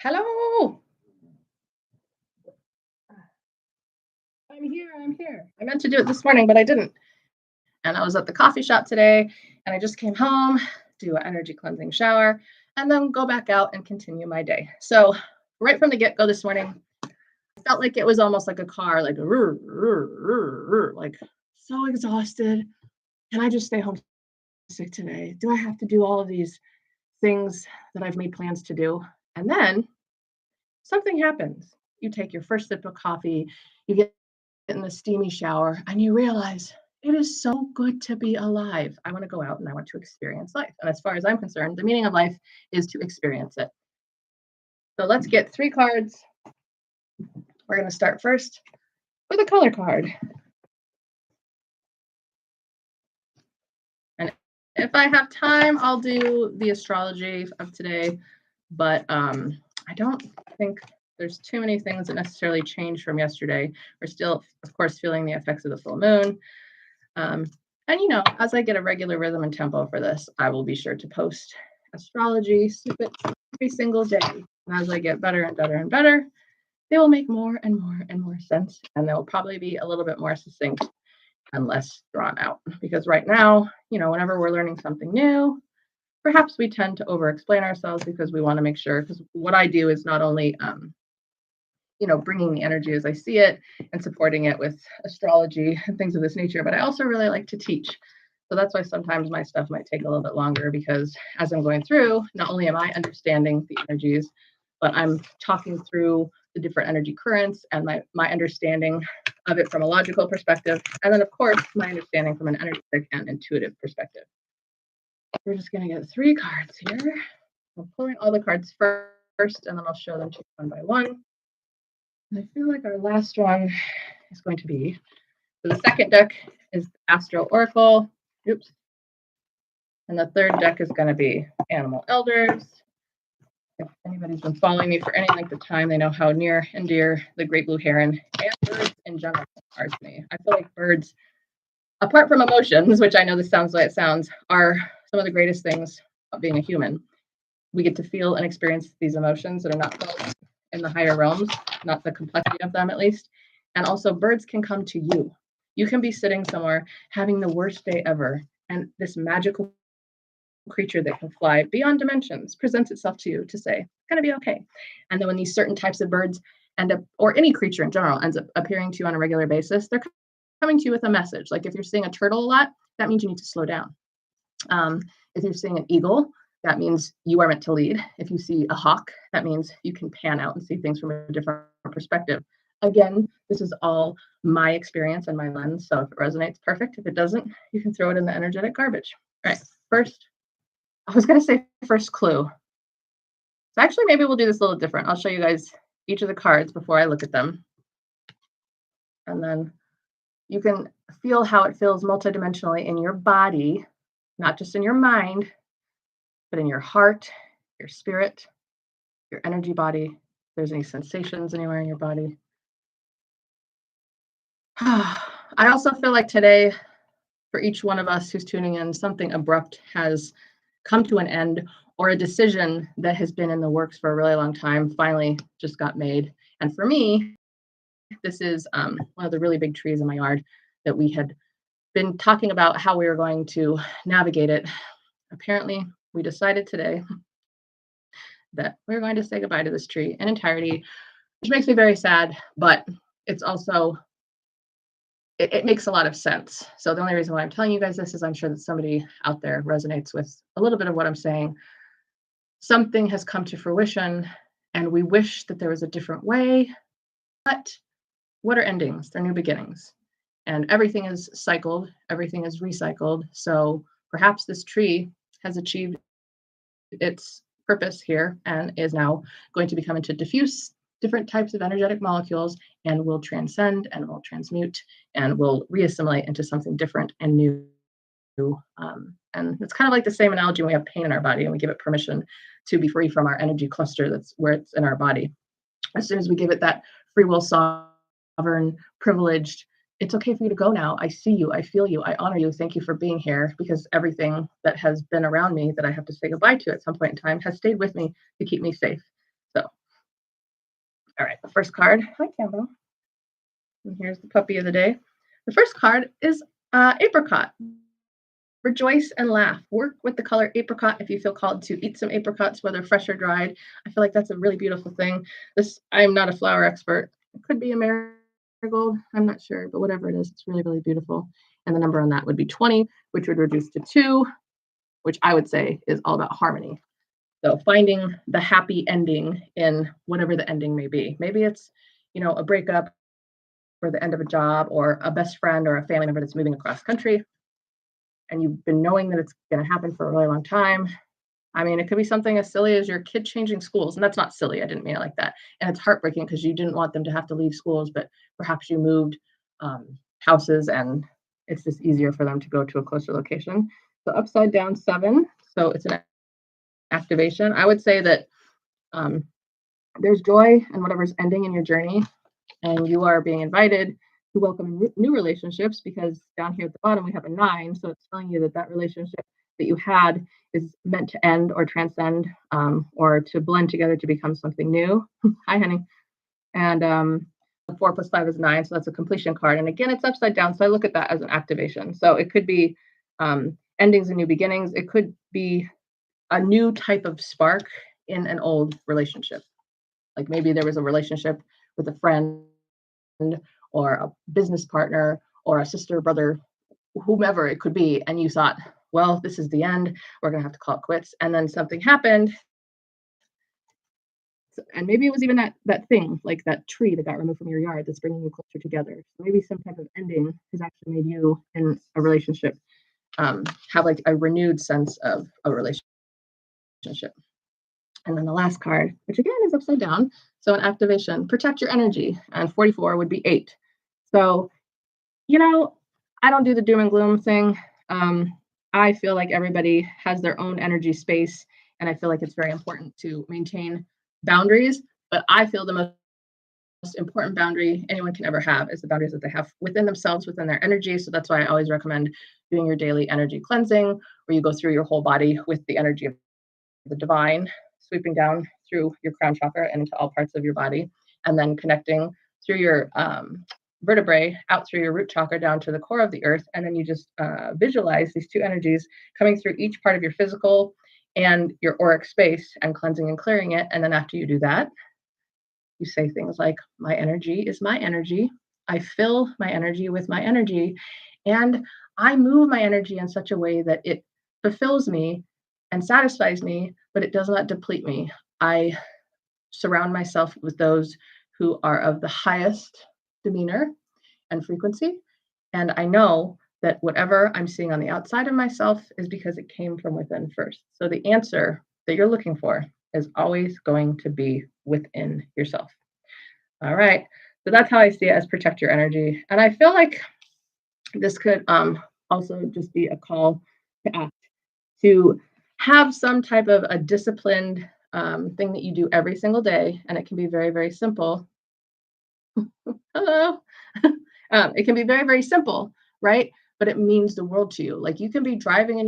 Hello. I'm here. I'm here. I meant to do it this morning, but I didn't. And I was at the coffee shop today and I just came home, do an energy cleansing shower, and then go back out and continue my day. So, right from the get go this morning, I felt like it was almost like a car, like, "Rrr, rrr, rrr, rrr," like so exhausted. Can I just stay home sick today? Do I have to do all of these things that I've made plans to do? And then something happens. You take your first sip of coffee, you get in the steamy shower, and you realize it is so good to be alive. I want to go out and I want to experience life. And as far as I'm concerned, the meaning of life is to experience it. So let's get three cards. We're going to start first with a color card. And if I have time, I'll do the astrology of today. But I don't think there's too many things that necessarily change from yesterday. We're still, of course, feeling the effects of the full moon. And as I get a regular rhythm and tempo for this, I will be sure to post astrology snippets every single day. And as I get better and better and better, they will make more and more and more sense. And they'll probably be a little bit more succinct and less drawn out. Because right now, whenever we're learning something new, perhaps we tend to over-explain ourselves because we want to make sure, because what I do is not only bringing the energy as I see it and supporting it with astrology and things of this nature, but I also really like to teach. So that's why sometimes my stuff might take a little bit longer, because as I'm going through, not only am I understanding the energies, but I'm talking through the different energy currents and my understanding of it from a logical perspective. And then, of course, my understanding from an energetic and intuitive perspective. We're just going to get three cards here. I'm pulling all the cards first, and then I'll show them to you one by one. And I feel like our last one is going to be, so the second deck is Astro Oracle. Oops. And the third deck is going to be Animal Elders. If anybody's been following me for any length of time, they know how near and dear the great blue heron and birds in general are to me. I feel like birds, apart from emotions, which I know this sounds like it sounds, are some of the greatest things of being a human. We get to feel and experience these emotions that are not felt in the higher realms, not the complexity of them at least. And also birds can come to you. You can be sitting somewhere having the worst day ever, and this magical creature that can fly beyond dimensions presents itself to you to say, it's going to be okay. And then when these certain types of birds end up, or any creature in general, ends up appearing to you on a regular basis, they're coming to you with a message. Like if you're seeing a turtle a lot, that means you need to slow down. If you're seeing an eagle, that means you are meant to lead. If you see a hawk, that means you can pan out and see things from a different perspective. Again, this is all my experience and my lens. So if it resonates, perfect. If it doesn't, you can throw it in the energetic garbage. All right, first, I was going to say first clue. So actually, maybe we'll do this a little different. I'll show you guys each of the cards before I look at them. And then you can feel how it feels multidimensionally in your body, not just in your mind, but in your heart, your spirit, your energy body. If there's any sensations anywhere in your body. I also feel like today, for each one of us who's tuning in, something abrupt has come to an end, or a decision that has been in the works for a really long time finally just got made. And for me, this is one of the really big trees in my yard that we had been talking about how we were going to navigate it. Apparently, we decided today that we're going to say goodbye to this tree in entirety, which makes me very sad, but it's also, it makes a lot of sense. So the only reason why I'm telling you guys this is I'm sure that somebody out there resonates with a little bit of what I'm saying. Something has come to fruition and we wish that there was a different way, but what are endings? They're new beginnings. And everything is cycled, everything is recycled. So perhaps this tree has achieved its purpose here and is now going to become into diffuse different types of energetic molecules and will transcend and will transmute and will reassimilate into something different and new. And it's kind of like the same analogy when we have pain in our body and we give it permission to be free from our energy cluster that's where it's in our body. As soon as we give it that free will, sovereign, privileged, it's okay for you to go now. I see you. I feel you. I honor you. Thank you for being here, because everything that has been around me that I have to say goodbye to at some point in time has stayed with me to keep me safe. So All right, the first card. Hi, Campbell. And here's the puppy of the day. The first card is apricot. Rejoice and laugh. Work with the color apricot if you feel called to eat some apricots, whether fresh or dried. I feel like that's a really beautiful thing. This I'm not a flower expert. It could be a marigold. I'm not sure, but whatever it is, it's really, really beautiful. And the number on that would be 20, which would reduce to 2, which I would say is all about harmony. So finding the happy ending in whatever the ending may be. Maybe it's, a breakup or the end of a job or a best friend or a family member that's moving across country and you've been knowing that it's going to happen for a really long time. I mean, it could be something as silly as your kid changing schools. And that's not silly. I didn't mean it like that. And it's heartbreaking because you didn't want them to have to leave schools, but perhaps you moved houses and it's just easier for them to go to a closer location. So upside down 7. So it's an activation. I would say that there's joy in whatever's ending in your journey. And you are being invited to welcome new relationships because down here at the bottom we have a 9. So it's telling you that that relationship that you had is meant to end or transcend or to blend together to become something new. Hi, honey. And 4 plus 5 is 9. So that's a completion card. And again, it's upside down. So I look at that as an activation. So it could be endings and new beginnings. It could be a new type of spark in an old relationship. Like maybe there was a relationship with a friend or a business partner or a sister, brother, whomever it could be. And you thought, well, this is the end. We're going to have to call it quits. And then something happened. And maybe it was even that thing, like that tree that got removed from your yard that's bringing you closer together. So maybe some type of ending has actually made you in a relationship have like a renewed sense of a relationship. And then the last card, which again is upside down. So an activation, protect your energy. And 44 would be 8. So, I don't do the doom and gloom thing. I feel like everybody has their own energy space. And I feel like it's very important to maintain boundaries. But I feel the most important boundary anyone can ever have is the boundaries that they have within themselves, within their energy. So that's why I always recommend doing your daily energy cleansing, where you go through your whole body with the energy of the divine, sweeping down through your crown chakra and into all parts of your body, and then connecting through your vertebrae out through your root chakra down to the core of the earth. And then you just visualize these two energies coming through each part of your physical and your auric space and cleansing and clearing it. And then after you do that, you say things like, my energy is my energy. I fill my energy with my energy. And I move my energy in such a way that it fulfills me and satisfies me, but it does not deplete me. I surround myself with those who are of the highest demeanor and frequency. And I know that whatever I'm seeing on the outside of myself is because it came from within first. So the answer that you're looking for is always going to be within yourself. All right. So that's how I see it, as protect your energy. And I feel like this could also just be a call to act, to have some type of a disciplined thing that you do every single day. And it can be very, very simple. Hello. It can be very, very simple, right? But it means the world to you. Like you can be driving in